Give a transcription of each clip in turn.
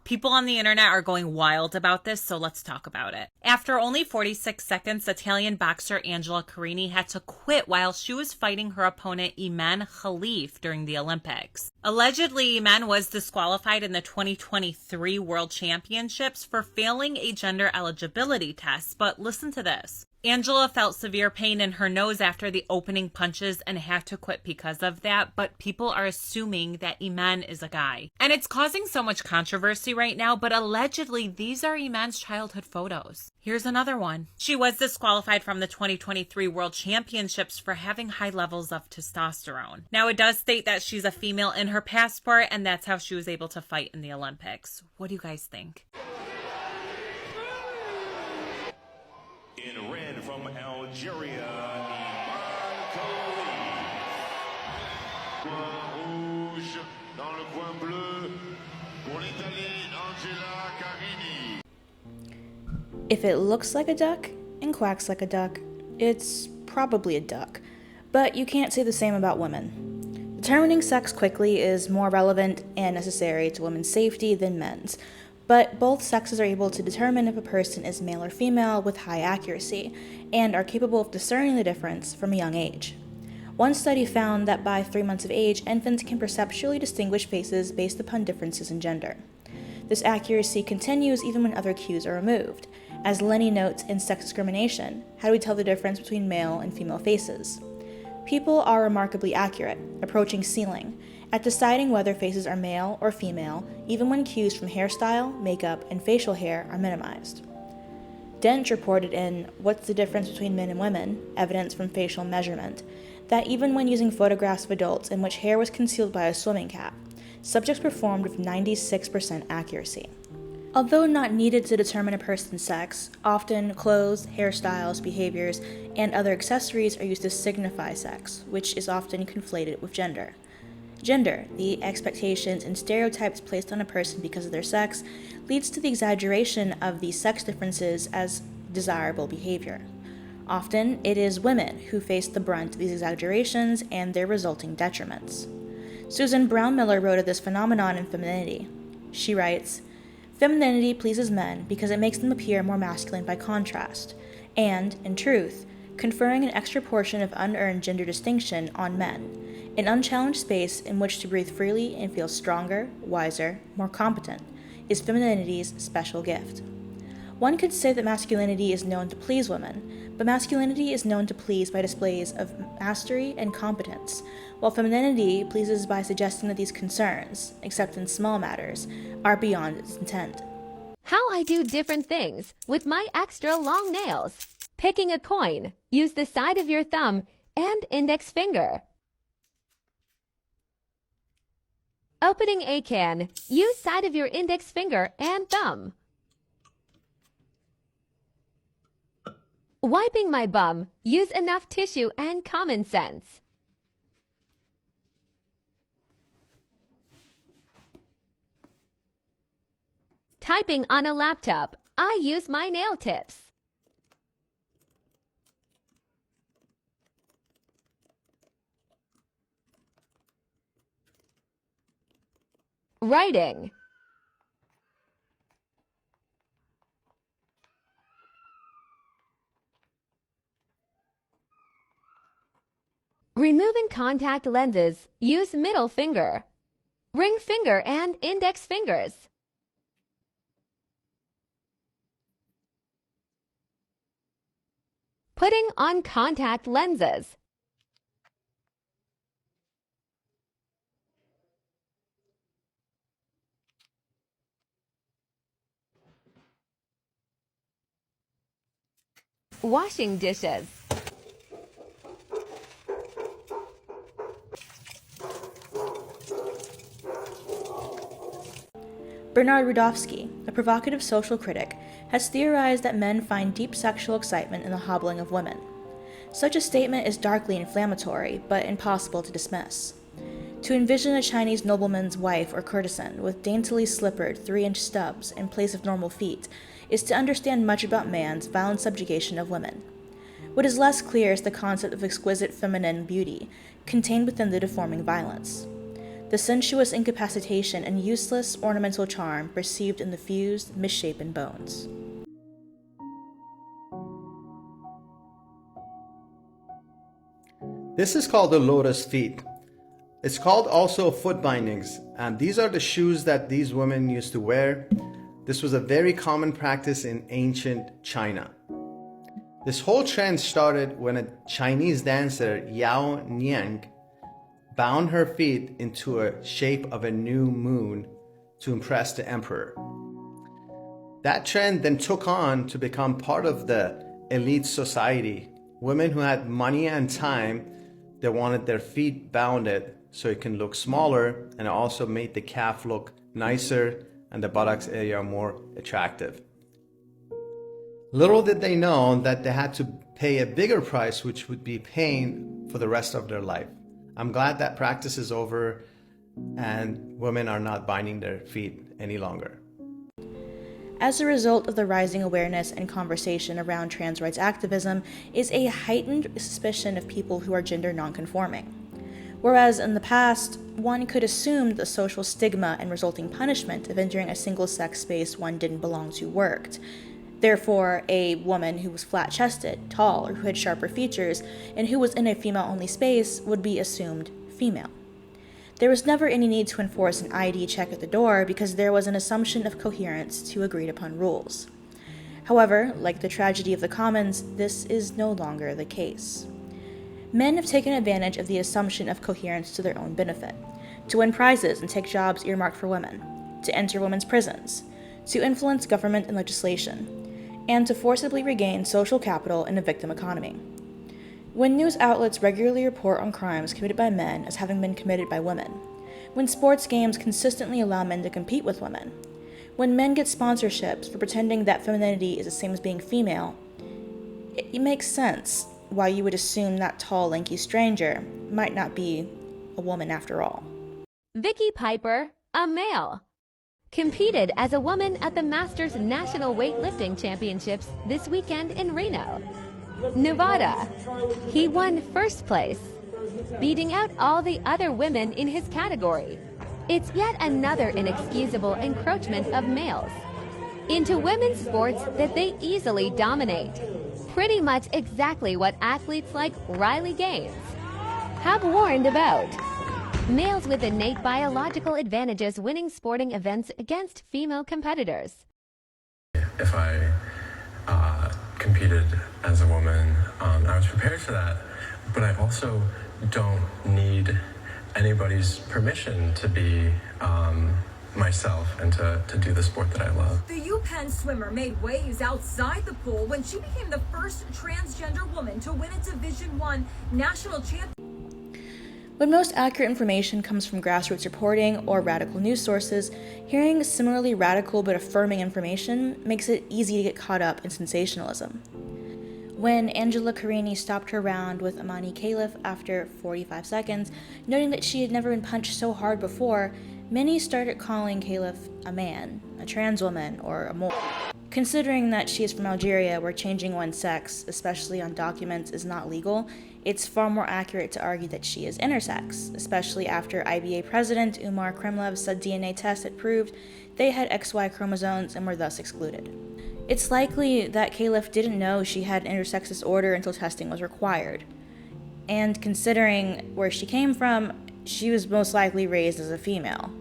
People on the internet are going wild about this, so let's talk about it. After only 46 seconds, Italian boxer Angela Carini had to quit while she was fighting her opponent Iman Khalif during the Olympics. Allegedly, Iman was disqualified in the 2023 World Championships for failing a gender eligibility test, but listen to this. Angela felt severe pain in her nose after the opening punches and had to quit because of that, but people are assuming that Iman is a guy. And it's causing so much controversy right now, but allegedly these are Iman's childhood photos. Here's another one. She was disqualified from the 2023 World Championships for having high levels of testosterone. Now, it does state that she's a female in her passport, and that's how she was able to fight in the Olympics. What do you guys think? In red from Algeria, Iman Khalif. Coin rouge dans le coin bleu pour l'Italienne Angela Carini. If it looks like a duck and quacks like a duck, it's probably a duck. But you can't say the same about women. Determining sex quickly is more relevant and necessary to women's safety than men's. But both sexes are able to determine if a person is male or female with high accuracy, and are capable of discerning the difference from a young age. One study found that by 3 months of age, infants can perceptually distinguish faces based upon differences in gender. This accuracy continues even when other cues are removed. As Lenny notes in Sex Discrimination, how do we tell the difference between male and female faces? People are remarkably accurate, approaching ceiling, at deciding whether faces are male or female, even when cues from hairstyle, makeup, and facial hair are minimized. Dench reported in What's the Difference Between Men and Women? Evidence from Facial Measurement, that even when using photographs of adults in which hair was concealed by a swimming cap, subjects performed with 96% accuracy. Although not needed to determine a person's sex, often clothes, hairstyles, behaviors, and other accessories are used to signify sex, which is often conflated with gender. Gender, the expectations and stereotypes placed on a person because of their sex, leads to the exaggeration of these sex differences as desirable behavior. Often, it is women who face the brunt of these exaggerations and their resulting detriments. Susan Brownmiller wrote of this phenomenon in Femininity. She writes, "Femininity pleases men because it makes them appear more masculine by contrast, and, in truth, conferring an extra portion of unearned gender distinction on men, an unchallenged space in which to breathe freely and feel stronger, wiser, more competent, is femininity's special gift." One could say that masculinity is known to please women, but masculinity is known to please by displays of mastery and competence, while femininity pleases by suggesting that these concerns, except in small matters, are beyond its intent. How I do different things with my extra long nails. Picking a coin, use the side of your thumb and index finger. Opening a can, use side of your index finger and thumb. Wiping my bum, use enough tissue and common sense. Typing on a laptop, I use my nail tips. Writing. Removing contact lenses, use middle finger. Ring finger and index fingers. Putting on contact lenses. Washing dishes. Bernard Rudofsky, a provocative social critic, has theorized that men find deep sexual excitement in the hobbling of women. Such a statement is darkly inflammatory, but impossible to dismiss. To envision a Chinese nobleman's wife or courtesan with daintily slippered 3-inch stubs in place of normal feet is to understand much about man's violent subjugation of women. What is less clear is the concept of exquisite feminine beauty contained within the deforming violence. the sensuous incapacitation and useless ornamental charm perceived in the fused, misshapen bones. This is called the lotus feet. It's called also foot bindings, and these are the shoes that these women used to wear. This was a very common practice in ancient China. This whole trend started when a Chinese dancer, Yao Niang, bound her feet into a shape of a new moon to impress the emperor. That trend then took on to become part of the elite society. Women who had money and time, they wanted their feet bounded so it can look smaller, and it also made the calf look nicer and the buttocks area more attractive. Little did they know that they had to pay a bigger price, which would be pain for the rest of their life. I'm glad that practice is over and women are not binding their feet any longer. As a result of the rising awareness and conversation around trans rights activism is a heightened suspicion of people who are gender nonconforming. Whereas in the past, one could assume the social stigma and resulting punishment of entering a single-sex space one didn't belong to worked. Therefore, a woman who was flat-chested, tall, or who had sharper features, and who was in a female-only space would be assumed female. There was never any need to enforce an ID check at the door because there was an assumption of coherence to agreed-upon rules. However, like the tragedy of the commons, this is no longer the case. Men have taken advantage of the assumption of coherence to their own benefit, to win prizes and take jobs earmarked for women, to enter women's prisons, to influence government and legislation, and to forcibly regain social capital in a victim economy. When news outlets regularly report on crimes committed by men as having been committed by women, when sports games consistently allow men to compete with women, when men get sponsorships for pretending that femininity is the same as being female, it makes sense why you would assume that tall, lanky stranger might not be a woman after all. Vicky Piper, a male, competed as a woman at the Masters National Weightlifting Championships this weekend in Reno, Nevada. He won first place, beating out all the other women in his category. It's yet another inexcusable encroachment of males into women's sports that they easily dominate. Pretty much exactly what athletes like Riley Gaines have warned about. Males with innate biological advantages winning sporting events against female competitors. If I competed as a woman, I was prepared for that, but I also don't need anybody's permission to be myself and to do the sport that I love. The UPenn swimmer made waves outside the pool when she became the first transgender woman to win a Division I national championship. When most accurate information comes from grassroots reporting or radical news sources, hearing similarly radical but affirming information makes it easy to get caught up in sensationalism. When Angela Carini stopped her round with Amani Caliph after 45 seconds, noting that she had never been punched so hard before, many started calling Caliph a man, a trans woman, or a mole. Considering that she is from Algeria, where changing one's sex, especially on documents, is not legal, it's far more accurate to argue that she is intersex, especially after IBA president Umar Kremlev's DNA test had proved they had XY chromosomes and were thus excluded. It's likely that Caliph didn't know she had an intersex disorder until testing was required. And considering where she came from, she was most likely raised as a female.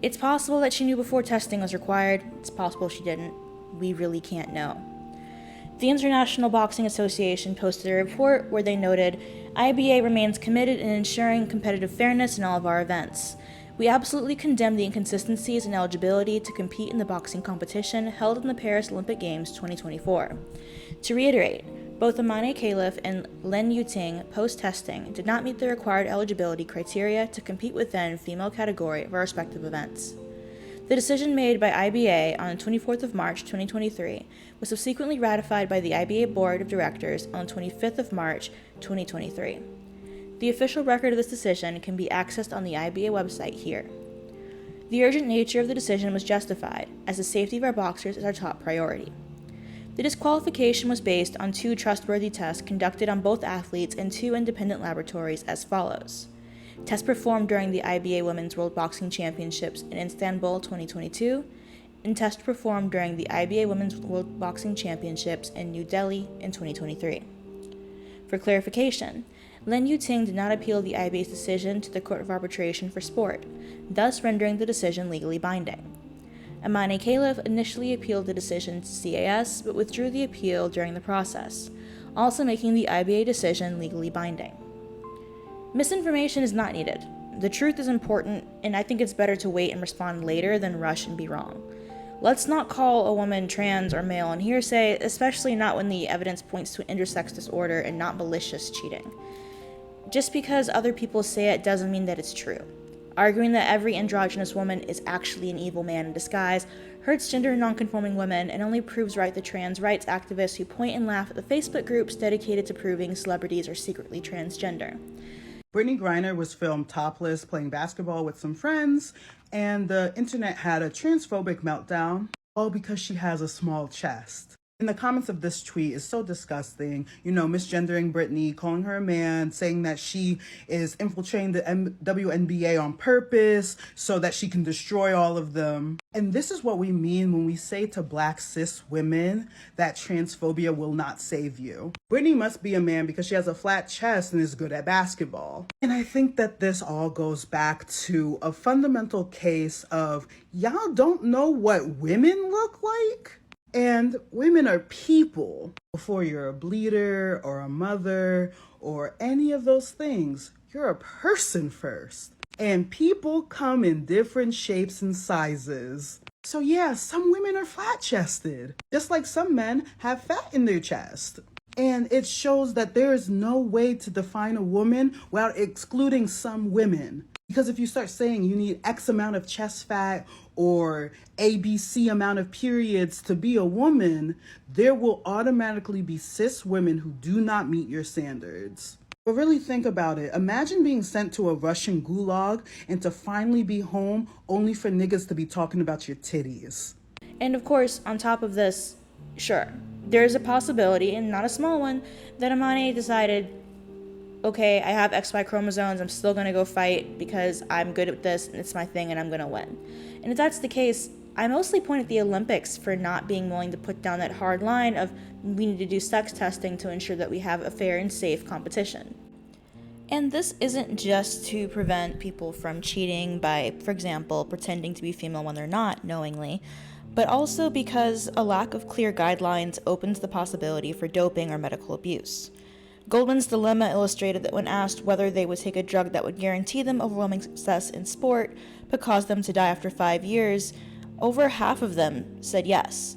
It's possible that she knew before testing was required. It's possible she didn't. We really can't know. The International Boxing Association posted a report where they noted, IBA remains committed in ensuring competitive fairness in all of our events. We absolutely condemn the inconsistencies in eligibility to compete in the boxing competition held in the Paris Olympic Games 2024. To reiterate, both Amani Caliph and Len Yuting post-testing did not meet the required eligibility criteria to compete within female category of our respective events. The decision made by IBA on the 24th of March 2023 was subsequently ratified by the IBA Board of Directors on the 25th of March 2023. The official record of this decision can be accessed on the IBA website here. The urgent nature of the decision was justified, as the safety of our boxers is our top priority. The disqualification was based on 2 trustworthy tests conducted on both athletes in 2 independent laboratories as follows. Tests performed during the IBA Women's World Boxing Championships in Istanbul 2022, and tests performed during the IBA Women's World Boxing Championships in New Delhi in 2023. For clarification, Lin Yuting did not appeal the IBA's decision to the Court of Arbitration for Sport, thus rendering the decision legally binding. Amani Caliph initially appealed the decision to CAS, but withdrew the appeal during the process, also making the IBA decision legally binding. Misinformation is not needed. The truth is important, and I think it's better to wait and respond later than rush and be wrong. Let's not call a woman trans or male on hearsay, especially not when the evidence points to an intersex disorder and not malicious cheating. Just because other people say it doesn't mean that it's true. Arguing that every androgynous woman is actually an evil man in disguise hurts gender nonconforming women and only proves right the trans rights activists who point and laugh at the Facebook groups dedicated to proving celebrities are secretly transgender. Brittany Griner was filmed topless playing basketball with some friends, and the internet had a transphobic meltdown, all because she has a small chest. In the comments of this tweet is so disgusting, misgendering Brittany, calling her a man, saying that she is infiltrating the WNBA on purpose so that she can destroy all of them. And this is what we mean when we say to Black cis women that transphobia will not save you. Brittany must be a man because she has a flat chest and is good at basketball. And I think that this all goes back to a fundamental case of y'all don't know what women look like? And women are people. Before you're a bleeder or a mother or any of those things, you're a person first. And people come in different shapes and sizes. So yeah, some women are flat-chested, just like some men have fat in their chest. And it shows that there is no way to define a woman without excluding some women. Because if you start saying you need X amount of chest fat or ABC amount of periods to be a woman, there will automatically be cis women who do not meet your standards. But really think about it. Imagine being sent to a Russian gulag and to finally be home only for niggas to be talking about your titties. And of course, on top of this, sure, there is a possibility, and not a small one, that Amani decided, okay, I have XY chromosomes, I'm still going to go fight because I'm good at this and it's my thing and I'm going to win. And if that's the case, I mostly point at the Olympics for not being willing to put down that hard line of we need to do sex testing to ensure that we have a fair and safe competition. And this isn't just to prevent people from cheating by, for example, pretending to be female when they're not knowingly, but also because a lack of clear guidelines opens the possibility for doping or medical abuse. Goldman's Dilemma illustrated that when asked whether they would take a drug that would guarantee them overwhelming success in sport but cause them to die after 5 years, over half of them said yes.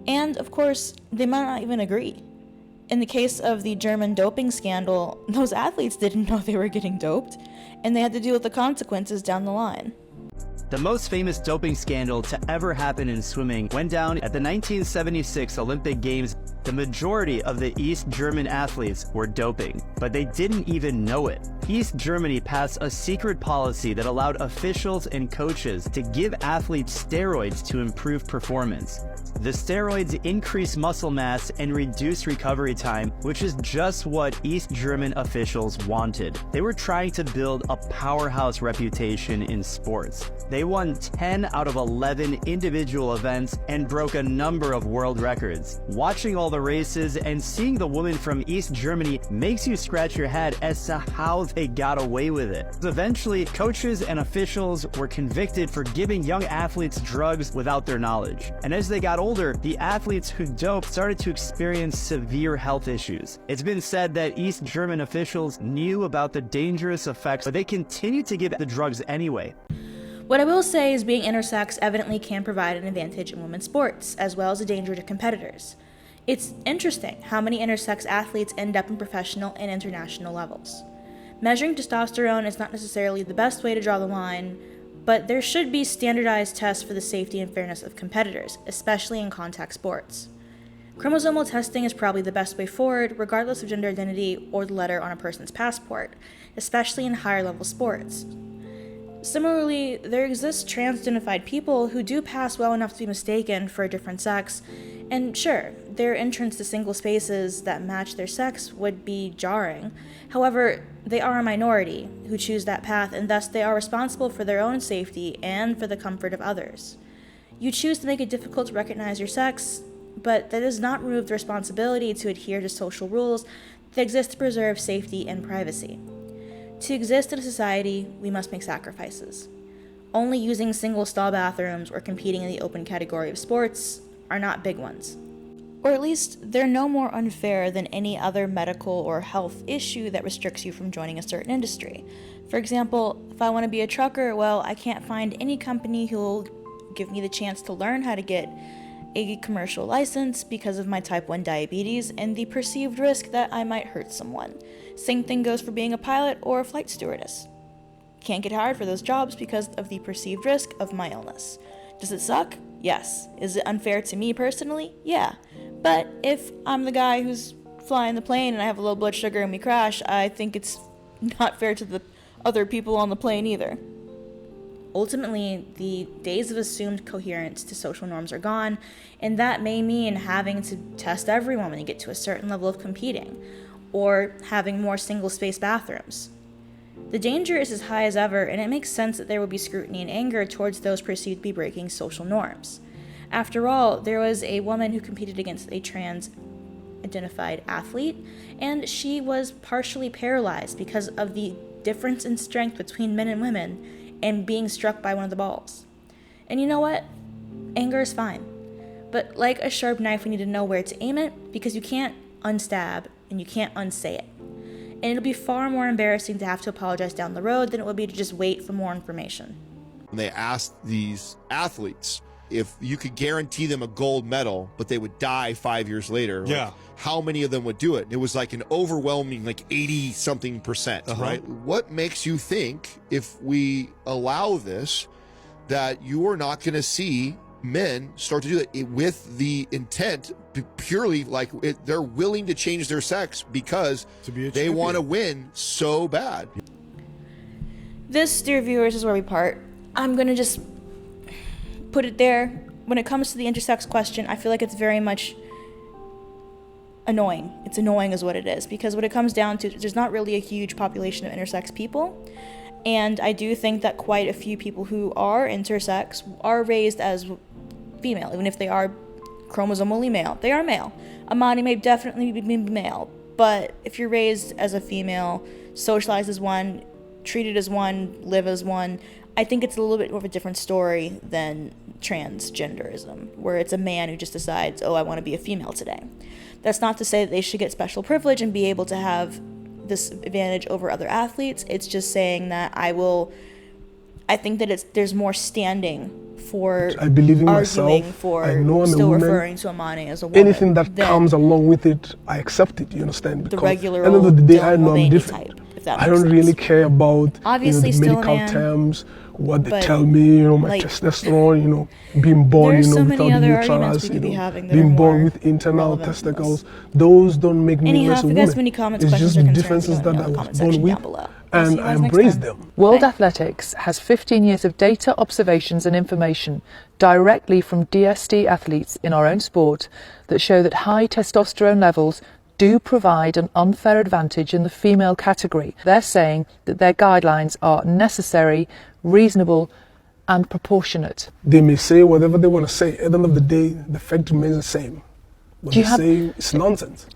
And, of course, they might not even agree. In the case of the German doping scandal, those athletes didn't know they were getting doped, and they had to deal with the consequences down the line. The most famous doping scandal to ever happen in swimming went down at the 1976 Olympic Games. The majority of the East German athletes were doping, but they didn't even know it. East Germany passed a secret policy that allowed officials and coaches to give athletes steroids to improve performance. The steroids increase muscle mass and reduce recovery time, which is just what East German officials wanted. They were trying to build a powerhouse reputation in sports. They won 10 out of 11 individual events and broke a number of world records. Watching all the races and seeing the woman from East Germany makes you scratch your head as to how they got away with it. Eventually, coaches and officials were convicted for giving young athletes drugs without their knowledge. And as they got older, the athletes who doped started to experience severe health issues. It's been said that East German officials knew about the dangerous effects, but they continued to give the drugs anyway. What I will say is being intersex evidently can provide an advantage in women's sports, as well as a danger to competitors. It's interesting how many intersex athletes end up in professional and international levels. Measuring testosterone is not necessarily the best way to draw the line, but there should be standardized tests for the safety and fairness of competitors, especially in contact sports. Chromosomal testing is probably the best way forward, regardless of gender identity or the letter on a person's passport, especially in higher level sports. Similarly, there exist trans-identified people who do pass well enough to be mistaken for a different sex, and sure, their entrance to single spaces that match their sex would be jarring. However, they are a minority who choose that path, and thus they are responsible for their own safety and for the comfort of others. You choose to make it difficult to recognize your sex, but that does not remove the responsibility to adhere to social rules that exist to preserve safety and privacy. To exist in a society, we must make sacrifices. Only using single-stall bathrooms or competing in the open category of sports are not big ones. Or at least, they're no more unfair than any other medical or health issue that restricts you from joining a certain industry. For example, if I want to be a trucker, well, I can't find any company who will give me the chance to learn how to get a commercial license because of my type 1 diabetes and the perceived risk that I might hurt someone. Same thing goes for being a pilot or a flight stewardess. Can't get hired for those jobs because of the perceived risk of my illness. Does it suck? Yes. Is it unfair to me personally? Yeah. But if I'm the guy who's flying the plane and I have a low blood sugar and we crash, I think it's not fair to the other people on the plane either. Ultimately, the days of assumed coherence to social norms are gone, and that may mean having to test everyone when you get to a certain level of competing, or having more single-space bathrooms. The danger is as high as ever, and it makes sense that there will be scrutiny and anger towards those perceived to be breaking social norms. After all, there was a woman who competed against a trans-identified athlete, and she was partially paralyzed because of the difference in strength between men and women and being struck by one of the balls. And you know what? Anger is fine. But like a sharp knife, we need to know where to aim it, because you can't unstab and you can't unsay it. And it'll be far more embarrassing to have to apologize down the road than it would be to just wait for more information. They asked these athletes if you could guarantee them a gold medal, but they would die 5 years later. Yeah. Like, how many of them would do it? It was like an overwhelming, 80-something%, right? What makes you think if we allow this, that you are not going to see men start to do that with the intent, purely they're willing to change their sex because they want to win so bad? This, dear viewers, is where we part. I'm going to just put it there. When it comes to the intersex question, I feel like it's very much annoying. It's annoying is what it is, because what it comes down to, there's not really a huge population of intersex people, and I do think that quite a few people who are intersex are raised as female, even if they are chromosomally male. They are male. Amani may definitely be male, but if you're raised as a female, socialized as one, treated as one, live as one, I think it's a little bit more of a different story than transgenderism, where it's a man who just decides, oh, I want to be a female today. That's not to say that they should get special privilege and be able to have this advantage over other athletes. It's just saying that I think that there's more standing for I believe in arguing myself. for I know I'm still a woman. referring to Amani as a woman. Anything that comes along with it, I accept it, you understand? The Because regular at the end of the day, I know I'm Mulvaney different. type, if that I makes don't sense. really care about Obviously the still a medical man, terms, what they but, tell me, my like, testosterone, being born, there's so many without other uterus, arguments we could be having that being are born more with internal relevant than testicles. Those don't make me Anyhow, less if a you woman. guys have any comments, It's questions, just or the concerns, differences let me that know in I the was comment section born down with, below. I'll see and you I guys next embrace time. them. World Bye. Athletics has 15 years of data, observations and information directly from DSD athletes in our own sport that show that high testosterone levels do provide an unfair advantage in the female category. They're saying that their guidelines are necessary, reasonable and proportionate. They may say whatever they want to say. At the end of the day, the fact remains the same. What Do you they have- say is nonsense.